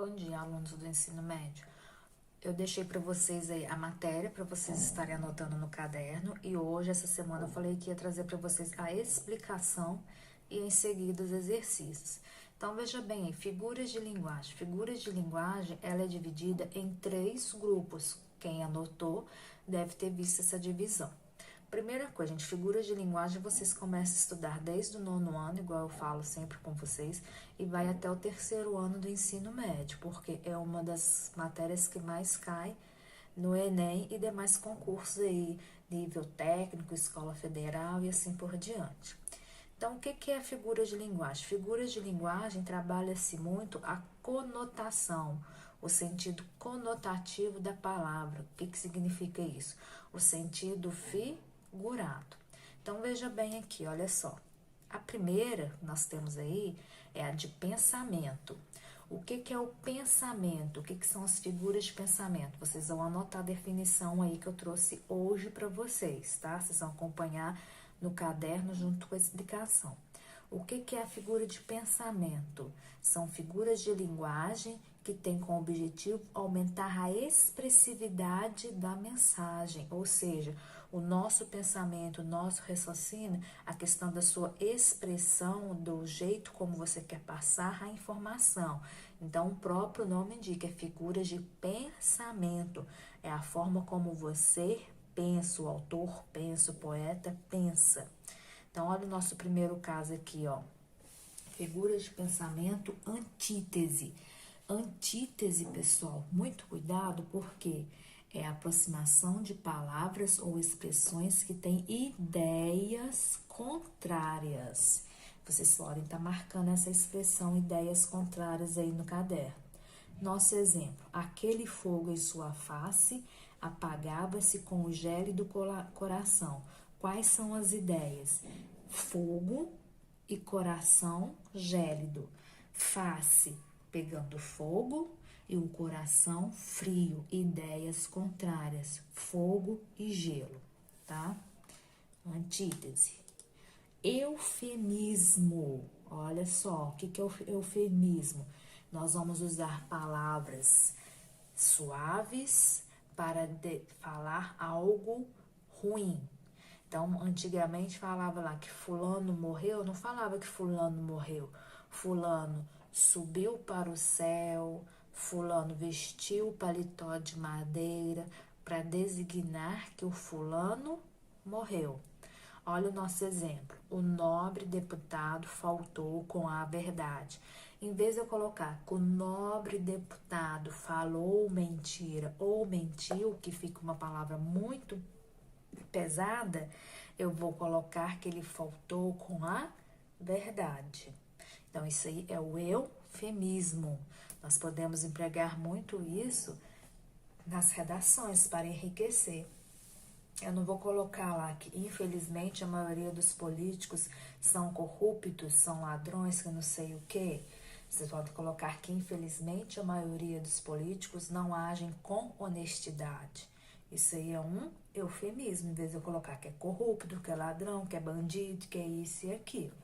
Bom dia, alunos do ensino médio. Eu deixei para vocês aí a matéria para vocês estarem anotando no caderno e hoje, essa semana, eu falei que ia trazer para vocês a explicação e em seguida os exercícios. Então, veja bem aí, figuras de linguagem. Figuras de linguagem, ela é dividida em 3 grupos. Quem anotou deve ter visto essa divisão. Primeira coisa, gente, figuras de linguagem vocês começam a estudar desde o 9º ano, igual eu falo sempre com vocês, e vai até o 3º ano do ensino médio, porque é uma das matérias que mais cai no Enem e demais concursos aí, nível técnico, escola federal e assim por diante. Então, o que é figura de linguagem? Figuras de linguagem trabalha-se muito a conotação, o sentido conotativo da palavra. O que significa isso? O sentido figurado. Então, veja bem aqui, olha só. A primeira que nós temos aí é a de pensamento. O que é o pensamento? O que são as figuras de pensamento? Vocês vão anotar a definição aí que eu trouxe hoje para vocês, tá? Vocês vão acompanhar no caderno junto com a explicação. O que é a figura de pensamento? São figuras de linguagem que têm como objetivo aumentar a expressividade da mensagem, ou seja, o nosso pensamento, o nosso raciocínio, a questão da sua expressão, do jeito como você quer passar a informação. Então, o próprio nome indica, é figura de pensamento, é a forma como você pensa, o autor pensa, o poeta pensa. Então, olha o nosso primeiro caso aqui, ó. Figuras de pensamento, antítese. Antítese, pessoal, muito cuidado, porque é a aproximação de palavras ou expressões que têm ideias contrárias. Vocês podem estar marcando essa expressão, ideias contrárias, aí no caderno. Nosso exemplo: aquele fogo em sua face apagava-se com o gélido coração. Quais são as ideias? Fogo e coração gélido. Face pegando fogo e o coração frio. Ideias contrárias: fogo e gelo, tá? Antítese. Eufemismo. Olha só, o que é o eufemismo? Nós vamos usar palavras suaves para falar algo ruim. Então, antigamente falava lá que fulano morreu, não falava que fulano morreu. Fulano subiu para o céu, fulano vestiu paletó de madeira, para designar que o fulano morreu. Olha o nosso exemplo. O nobre deputado faltou com a verdade. Em vez de eu colocar que o nobre deputado falou mentira ou mentiu, que fica uma palavra muito pesada, eu vou colocar que ele faltou com a verdade. Então, isso aí é o eufemismo. Nós podemos empregar muito isso nas redações para enriquecer. Eu não vou colocar lá que, infelizmente, a maioria dos políticos são corruptos, são ladrões, que não sei o quê. Vocês podem colocar que, infelizmente, a maioria dos políticos não agem com honestidade. Isso aí é um eufemismo, em vez de eu colocar que é corrupto, que é ladrão, que é bandido, que é isso e aquilo.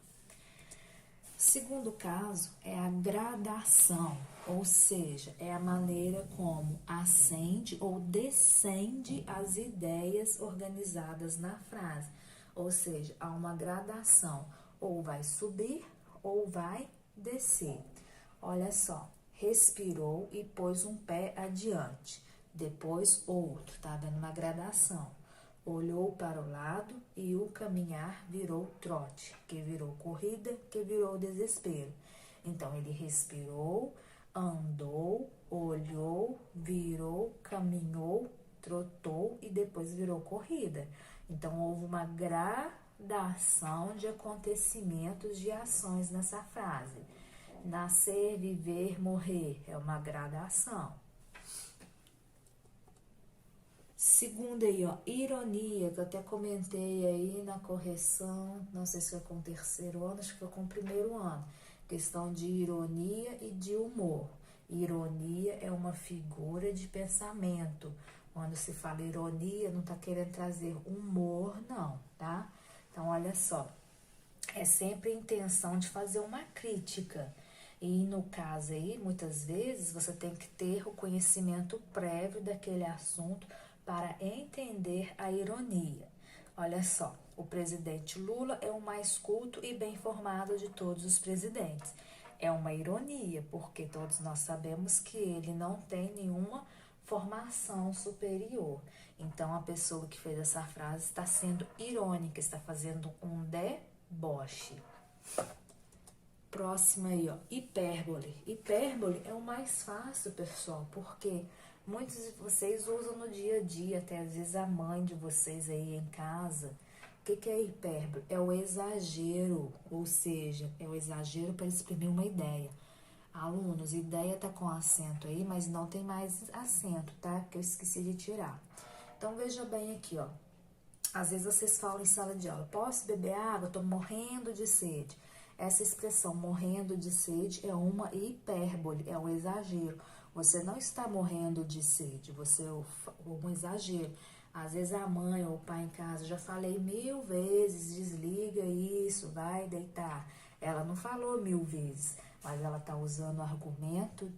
Segundo caso é a gradação, ou seja, é a maneira como ascende ou descende as ideias organizadas na frase. Ou seja, há uma gradação, ou vai subir ou vai descer. Olha só, respirou e pôs um pé adiante, depois outro, tá vendo uma gradação. Olhou para o lado e o caminhar virou trote, que virou corrida, que virou desespero. Então, ele respirou, andou, olhou, virou, caminhou, trotou e depois virou corrida. Então, houve uma gradação de acontecimentos, de ações nessa frase. Nascer, viver, morrer é uma gradação. Segunda aí, ó, ironia, que eu até comentei aí na correção, não sei se foi com o 3º ano, acho que foi com o 1º ano. Questão de ironia e de humor. Ironia é uma figura de pensamento. Quando se fala ironia, não tá querendo trazer humor, não, tá? Então, olha só, é sempre a intenção de fazer uma crítica. E no caso aí, muitas vezes, você tem que ter o conhecimento prévio daquele assunto para entender a ironia. Olha só, o presidente Lula é o mais culto e bem informado de todos os presidentes. É uma ironia, porque todos nós sabemos que ele não tem nenhuma formação superior. Então, a pessoa que fez essa frase está sendo irônica, está fazendo um deboche. Próxima aí, ó, hipérbole. Hipérbole é o mais fácil, pessoal, porque muitos de vocês usam no dia a dia, até às vezes a mãe de vocês aí em casa. O que é hipérbole? É o exagero, ou seja, é o exagero para exprimir uma ideia. Alunos, ideia tá com acento aí, mas não tem mais acento, tá? Que eu esqueci de tirar. Então, veja bem aqui, ó. Às vezes vocês falam em sala de aula, posso beber água? Tô morrendo de sede. Essa expressão morrendo de sede é uma hipérbole, é um exagero. Você não está morrendo de sede, você é um exagero. Às vezes a mãe ou o pai em casa, já falei 1000 vezes, desliga isso, vai deitar. Ela não falou 1000 vezes, mas ela está usando o argumento,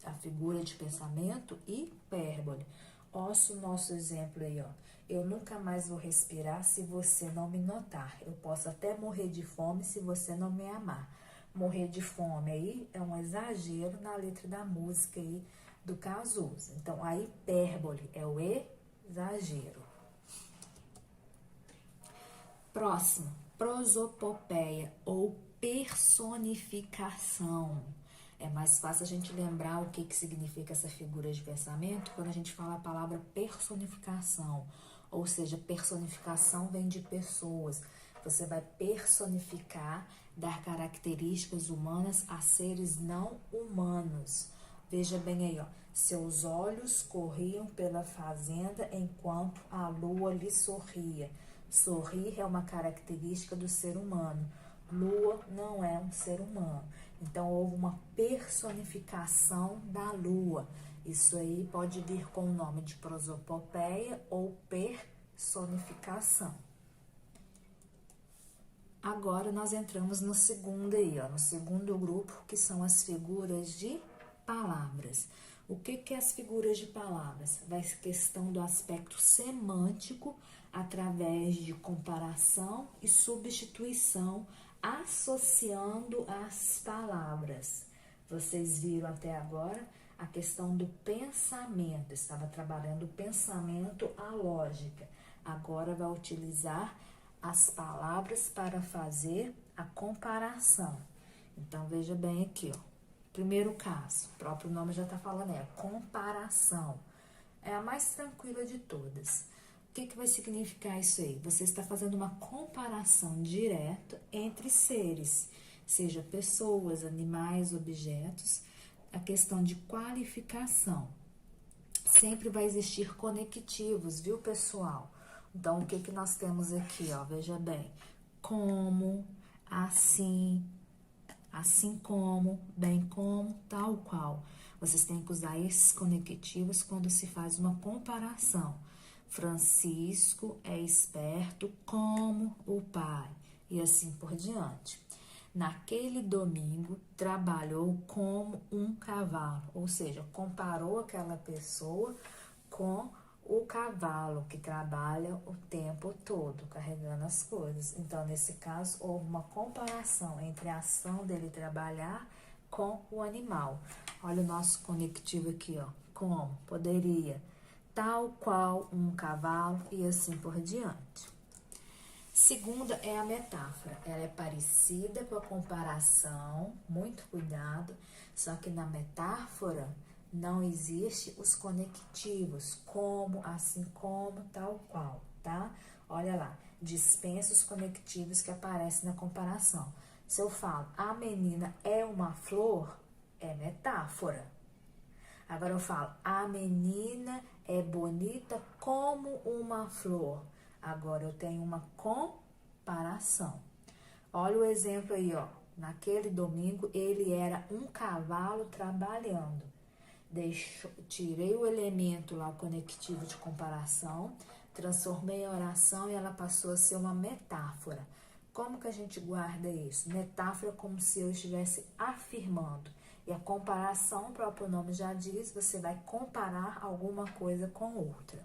a figura de pensamento hipérbole. Ouça o nosso exemplo aí, ó. Eu nunca mais vou respirar se você não me notar. Eu posso até morrer de fome se você não me amar. Morrer de fome aí é um exagero na letra da música aí do Cazuza. Então, a hipérbole é o exagero. Próximo, prosopopeia ou personificação. É mais fácil a gente lembrar o que significa essa figura de pensamento quando a gente fala a palavra personificação. Ou seja, personificação vem de pessoas. Você vai personificar, dar características humanas a seres não humanos. Veja bem aí, ó. Seus olhos corriam pela fazenda enquanto a lua lhe sorria. Sorrir é uma característica do ser humano. Lua não é um ser humano. Então, houve uma personificação da lua. Isso aí pode vir com o nome de prosopopeia ou personificação. Agora, nós entramos no segundo aí, ó, no segundo grupo, que são as figuras de palavras. O que é as figuras de palavras? Vai ser questão do aspecto semântico, através de comparação e substituição, associando as palavras. Vocês viram até agora a questão do pensamento, estava trabalhando o pensamento, a lógica. Agora vai utilizar as palavras para fazer a comparação. Então, veja bem aqui, ó. Primeiro caso, o próprio nome já está falando, é comparação. É a mais tranquila de todas. O que vai significar isso aí? Você está fazendo uma comparação direta entre seres, seja pessoas, animais, objetos, a questão de qualificação. Sempre vai existir conectivos, viu, pessoal? Então, o que nós temos aqui, ó? Veja bem, como, assim como, bem como, tal qual. Vocês têm que usar esses conectivos quando se faz uma comparação. Francisco é esperto como o pai, e assim por diante. Naquele domingo, trabalhou como um cavalo, ou seja, comparou aquela pessoa com o cavalo que trabalha o tempo todo, carregando as coisas. Então, nesse caso, houve uma comparação entre a ação dele trabalhar com o animal. Olha o nosso conectivo aqui, ó. Como? Poderia. Tal qual um cavalo e assim por diante. Segunda é a metáfora. Ela é parecida com a comparação, muito cuidado, só que na metáfora não existe os conectivos, como, assim como, tal qual, tá? Olha lá, dispensa os conectivos que aparecem na comparação. Se eu falo, a menina é uma flor, é metáfora. Agora eu falo, a menina é bonita como uma flor. Agora eu tenho uma comparação. Olha o exemplo aí, ó. Naquele domingo, ele era um cavalo trabalhando. Tirei o elemento lá, o conectivo de comparação, transformei em oração e ela passou a ser uma metáfora. Como que a gente guarda isso? Metáfora como se eu estivesse afirmando. E a comparação, o próprio nome já diz, você vai comparar alguma coisa com outra.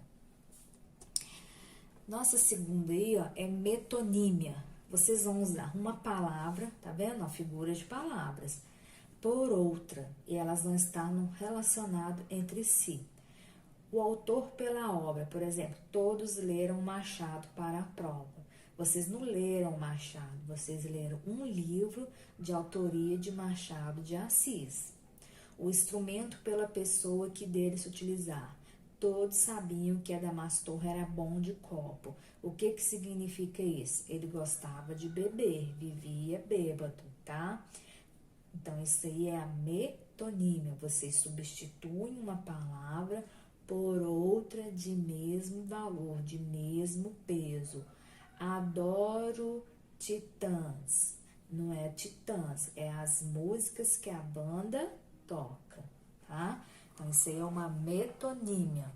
Nossa segunda aí, ó, é metonímia. Vocês vão usar uma palavra, tá vendo? Ó, figura de palavras, por outra, e elas vão estar no relacionado entre si. O autor pela obra, por exemplo, todos leram Machado para a prova. Vocês não leram Machado, vocês leram um livro de autoria de Machado de Assis. O instrumento pela pessoa que dele se utilizar. Todos sabiam que Adamastor era bom de copo. O que significa isso? Ele gostava de beber, vivia bêbado, tá? Então, isso aí é a metonímia. Vocês substituem uma palavra por outra de mesmo valor, de mesmo peso. Adoro Titãs. Não é Titãs, é as músicas que a banda toca, tá? Então, isso aí é uma metonímia.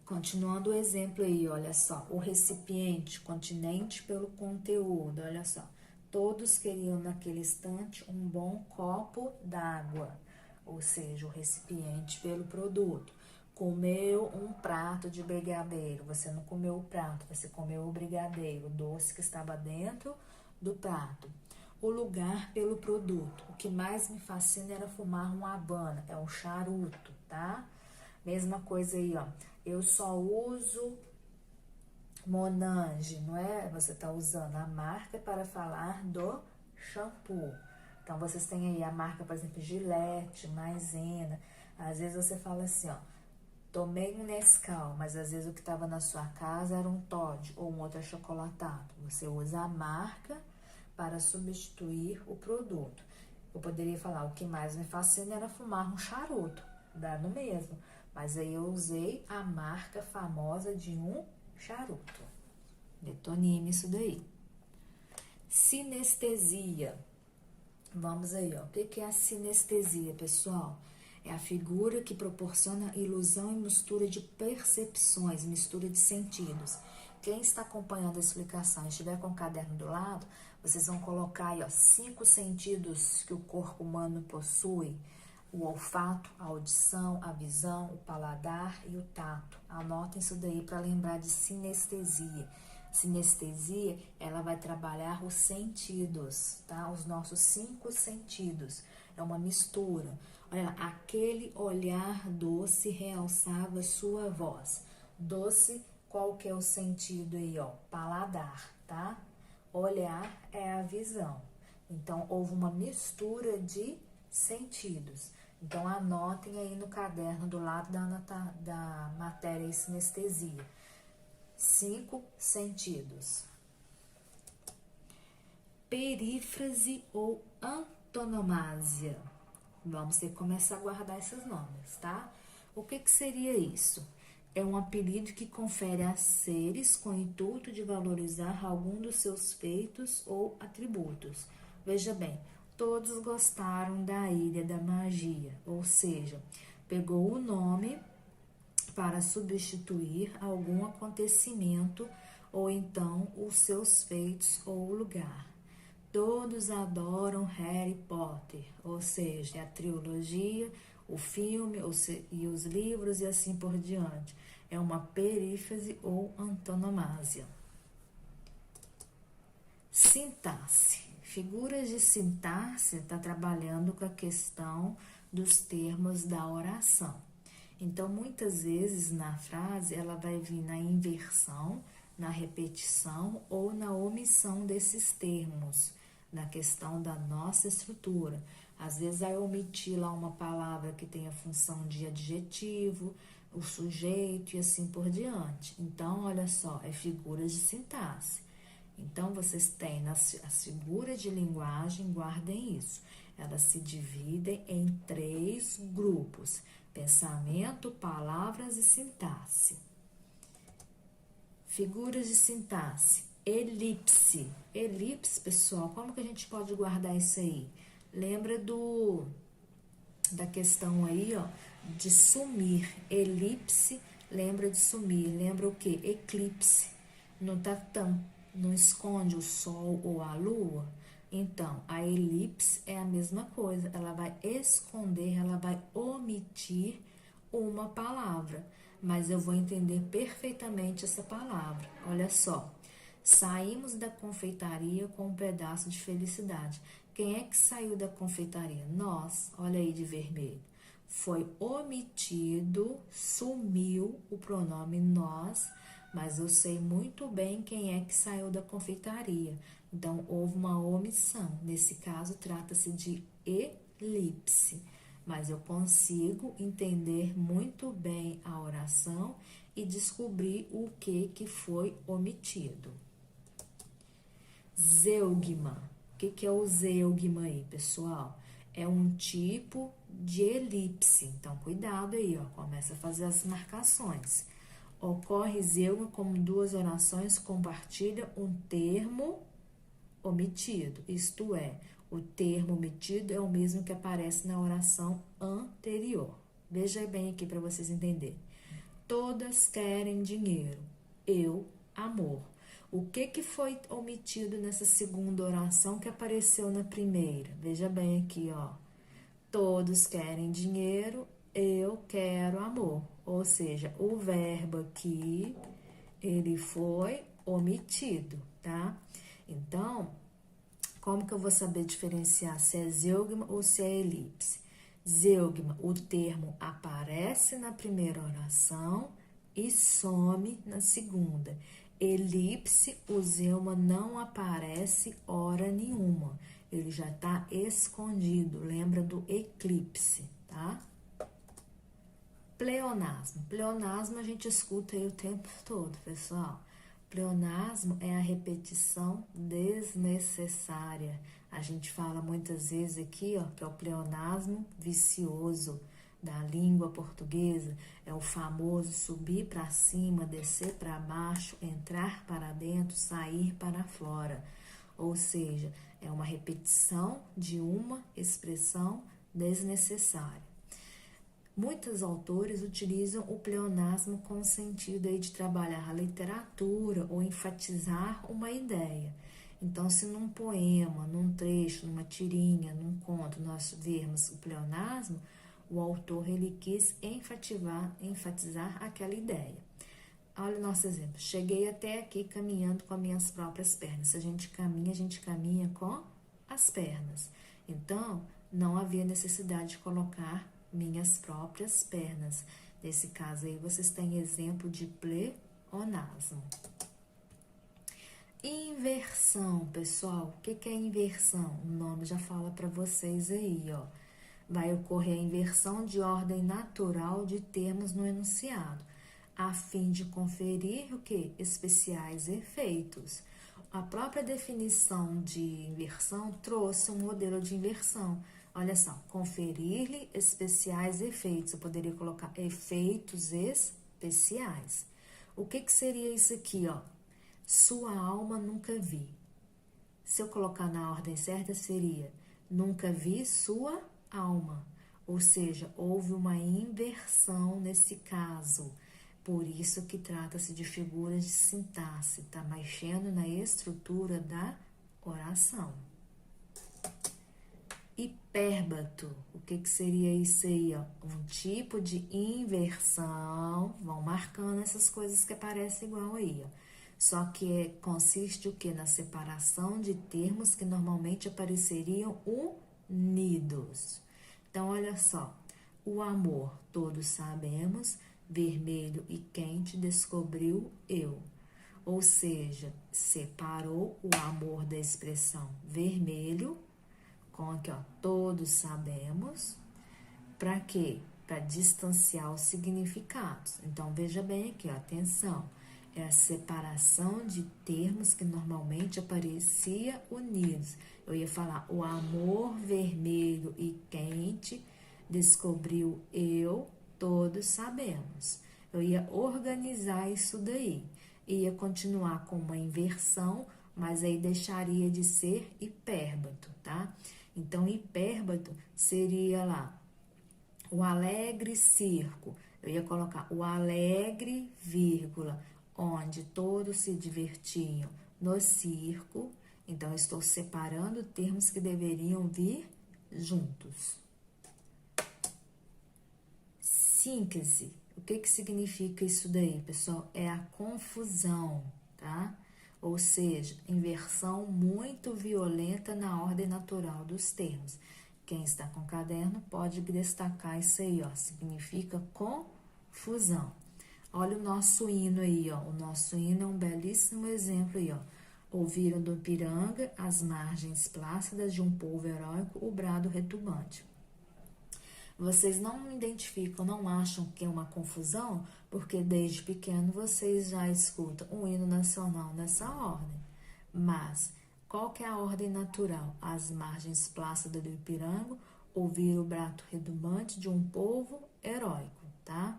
Continuando o exemplo aí, olha só. O recipiente, continente pelo conteúdo, olha só. Todos queriam naquele instante um bom copo d'água, ou seja, o recipiente pelo produto. Comeu um prato de brigadeiro, você não comeu o prato, você comeu o brigadeiro, o doce que estava dentro do prato. O lugar pelo produto. O que mais me fascina era fumar uma Havana, é um charuto, tá? Mesma coisa aí, ó. Eu só uso Monange, não é? Você tá usando a marca para falar do shampoo. Então, vocês têm aí a marca, por exemplo, Gillette, Maizena. Às vezes você fala assim, ó. Tomei um Nescau, mas às vezes o que estava na sua casa era um Toddy ou um outro achocolatado. Você usa a marca para substituir o produto. Eu poderia falar, o que mais me fascina era fumar um charuto, dá no mesmo. Mas aí eu usei a marca famosa de um charuto. Metonímia isso daí. Sinestesia. Vamos aí, ó. O que é a sinestesia, pessoal? É a figura que proporciona ilusão e mistura de percepções, mistura de sentidos. Quem está acompanhando a explicação e estiver com o caderno do lado, vocês vão colocar aí, ó, 5 sentidos que o corpo humano possui. O olfato, a audição, a visão, o paladar e o tato. Anotem isso daí para lembrar de sinestesia. Sinestesia, ela vai trabalhar os sentidos, tá? Os nossos 5 sentidos. É uma mistura. Olha, aquele olhar doce realçava sua voz. Doce, qual que é o sentido aí, ó? Paladar, tá? Olhar é a visão. Então, houve uma mistura de sentidos. Então, anotem aí no caderno do lado da matéria e sinestesia. 5 sentidos. Perífrase ou antonomásia. Vamos ter que começar a guardar esses nomes, tá? O que seria isso? É um apelido que confere a seres com o intuito de valorizar algum dos seus feitos ou atributos. Veja bem, todos gostaram da Ilha da Magia, ou seja, pegou o nome para substituir algum acontecimento ou então os seus feitos ou lugar. Todos adoram Harry Potter, ou seja, a trilogia, o filme e os livros e assim por diante. É uma perífrase ou antonomásia. Sintaxe. Figuras de sintaxe está trabalhando com a questão dos termos da oração. Então, muitas vezes na frase ela vai vir na inversão, na repetição ou na omissão desses termos, na questão da nossa estrutura. Às vezes vai omitir lá uma palavra que tem a função de adjetivo, o sujeito e assim por diante. Então, olha só, é figuras de sintaxe. Então, vocês têm as figuras de linguagem, guardem isso. Elas se dividem em 3 grupos: pensamento, palavras e sintaxe. Figuras de sintaxe. Elipse. Elipse, pessoal, como que a gente pode guardar isso aí? Lembra da questão aí, ó, de sumir. Elipse lembra de sumir, lembra o quê? Eclipse. Não esconde o sol ou a lua? Então, a elipse é a mesma coisa, ela vai esconder, ela vai omitir uma palavra, mas eu vou entender perfeitamente essa palavra. Olha só, saímos da confeitaria com um pedaço de felicidade. Quem é que saiu da confeitaria? Nós, olha aí de vermelho. Foi omitido, sumiu o pronome nós, mas eu sei muito bem quem é que saiu da confeitaria. Então, houve uma omissão. Nesse caso, trata-se de elipse. Mas eu consigo entender muito bem a oração e descobrir o que foi omitido. Zeugma. O que é o zeugma aí, pessoal? É um tipo de elipse. Então, cuidado aí, ó. Começa a fazer as marcações. Ocorre zeugma como duas orações compartilham um termo omitido. Isto é, o termo omitido é o mesmo que aparece na oração anterior. Veja bem aqui para vocês entenderem. Todas querem dinheiro. Eu, amor. O que foi omitido nessa segunda oração que apareceu na primeira? Veja bem aqui, ó. Todos querem dinheiro, eu quero amor. Ou seja, o verbo aqui, ele foi omitido, tá? Então, como que eu vou saber diferenciar se é zeugma ou se é elipse? Zeugma, o termo aparece na primeira oração e some na segunda. Elipse, o zeugma não aparece hora nenhuma. Ele já está escondido. Lembra do eclipse, tá? Pleonasmo. Pleonasmo a gente escuta aí o tempo todo, pessoal. Pleonasmo é a repetição desnecessária. A gente fala muitas vezes aqui, ó, que é o pleonasmo vicioso da língua portuguesa. É o famoso subir para cima, descer para baixo, entrar para dentro, sair para fora. Ou seja, é uma repetição de uma expressão desnecessária. Muitos autores utilizam o pleonasmo com o sentido aí de trabalhar a literatura ou enfatizar uma ideia. Então, se num poema, num trecho, numa tirinha, num conto, nós vermos o pleonasmo, o autor ele quis enfatizar aquela ideia. Olha o nosso exemplo. Cheguei até aqui caminhando com as minhas próprias pernas. Se a gente caminha com as pernas. Então, não havia necessidade de colocar minhas próprias pernas. Nesse caso aí, vocês têm exemplo de pleonasmo. Inversão, pessoal. O que é inversão? O nome já fala para vocês aí, ó. Vai ocorrer a inversão de ordem natural de termos no enunciado, a fim de conferir o que? Especiais efeitos. A própria definição de inversão trouxe um modelo de inversão. Olha só, conferir-lhe especiais efeitos. Eu poderia colocar efeitos especiais. O que seria isso aqui, ó? Sua alma nunca vi. Se eu colocar na ordem certa, seria nunca vi sua alma. Ou seja, houve uma inversão nesse caso. Por isso que trata-se de figuras de sintaxe. Está mexendo na estrutura da oração. Hipérbato. O que seria isso aí? Ó? Um tipo de inversão. Vão marcando essas coisas que aparecem igual aí, ó. Só que consiste o que? Na separação de termos que normalmente apareceriam unidos. Então, olha só. O amor, todos sabemos, vermelho e quente, descobriu eu. Ou seja, separou o amor da expressão vermelho com aqui, ó, todos sabemos. Para quê? Para distanciar os significados. Então, veja bem aqui, ó, atenção. É a separação de termos que normalmente aparecia unidos. Eu ia falar, o amor vermelho e quente descobriu eu, todos sabemos. Eu ia organizar isso daí. Ia continuar com uma inversão, mas aí deixaria de ser hipérbato, tá? Então, hipérbato seria lá, o alegre circo Eu ia colocar o alegre, vírgula, onde todos se divertiam no circo. Então, eu estou separando termos que deveriam vir juntos. Síntese. O que significa isso daí, pessoal? É a confusão, tá? Ou seja, inversão muito violenta na ordem natural dos termos. Quem está com caderno pode destacar isso aí, ó. Significa confusão. Olha o nosso hino aí, ó. O nosso hino é um belíssimo exemplo aí, ó. Ouviram do Ipiranga, às margens plácidas de um povo heróico, o brado retumbante. Vocês não identificam, não acham que é uma confusão, porque desde pequeno vocês já escutam um hino nacional nessa ordem. Mas qual que é a ordem natural? As margens plácidas do Ipiranga, ouvir o brado retumbante de um povo heróico, tá?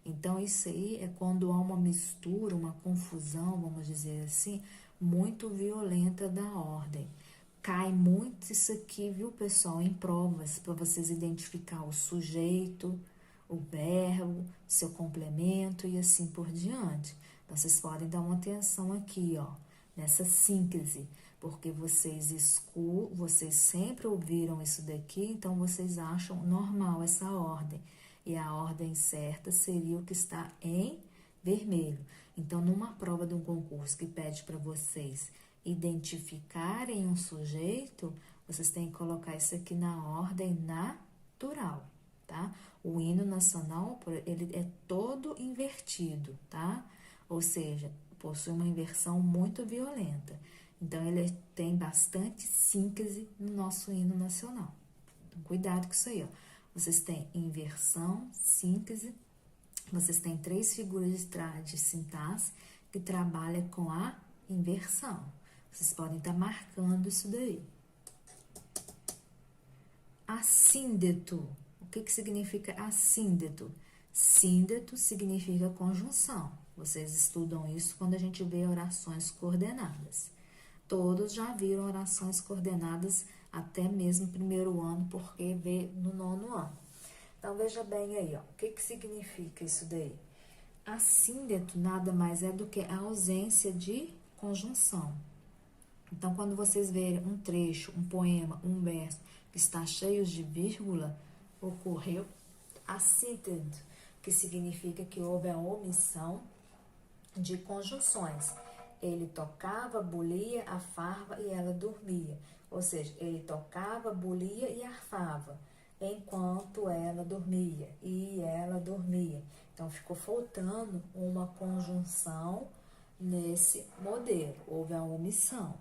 Então, isso aí é quando há uma mistura, uma confusão, vamos dizer assim, muito violenta da ordem. Cai muito isso aqui, viu, pessoal, em provas, para vocês identificar o sujeito, o verbo, seu complemento e assim por diante. Então, vocês podem dar uma atenção aqui, ó, nessa síntese, porque vocês sempre ouviram isso daqui, então vocês acham normal essa ordem. E a ordem certa seria o que está em vermelho. Então, numa prova de um concurso que pede para vocês identificarem um sujeito, vocês têm que colocar isso aqui na ordem natural, tá? O hino nacional, ele é todo invertido, tá? Ou seja, possui uma inversão muito violenta. Então, ele tem bastante síntese no nosso hino nacional. Então, cuidado com isso aí, ó. Vocês têm inversão, síntese, vocês têm 3 figuras de sintaxe que trabalham com a inversão. Vocês podem estar marcando isso daí. Assíndeto. O que significa assíndeto? Síndeto significa conjunção. Vocês estudam isso quando a gente vê orações coordenadas. Todos já viram orações coordenadas até mesmo no primeiro ano, porque vê no 9º ano. Então, veja bem aí, ó, o que significa isso daí? Assíndeto nada mais é do que a ausência de conjunção. Então, quando vocês verem um trecho, um poema, um verso que está cheio de vírgula, ocorreu assíndeto, que significa que houve a omissão de conjunções. Ele tocava, bulia, arfava e ela dormia. Ou seja, ele tocava, bulia e arfava, enquanto ela dormia, e ela dormia. Então, ficou faltando uma conjunção nesse modelo, houve a omissão.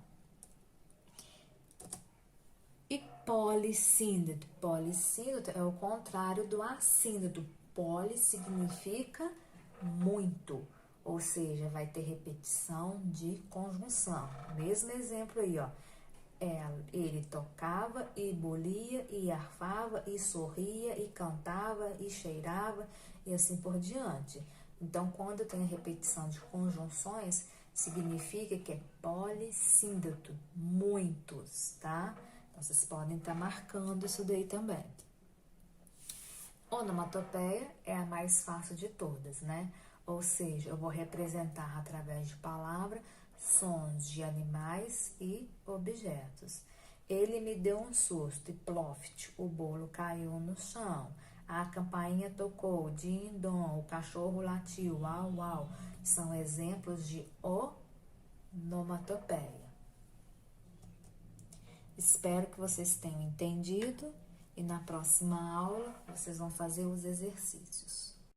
E polissíndeto. Polissíndeto é o contrário do assíndeto. Poli significa muito, ou seja, vai ter repetição de conjunção. Mesmo exemplo aí, ó. Ele tocava e bolia e arfava e sorria e cantava e cheirava e assim por diante. Então, quando tem a repetição de conjunções, significa que é polissíndeto, muitos, tá? Então, vocês podem estar marcando isso daí também. Onomatopeia é a mais fácil de todas, né? Ou seja, eu vou representar através de palavra sons de animais e objetos. Ele me deu um susto e ploft, o bolo caiu no chão. A campainha tocou, din-dom, o cachorro latiu, uau, uau. São exemplos de onomatopeia. Espero que vocês tenham entendido e na próxima aula vocês vão fazer os exercícios.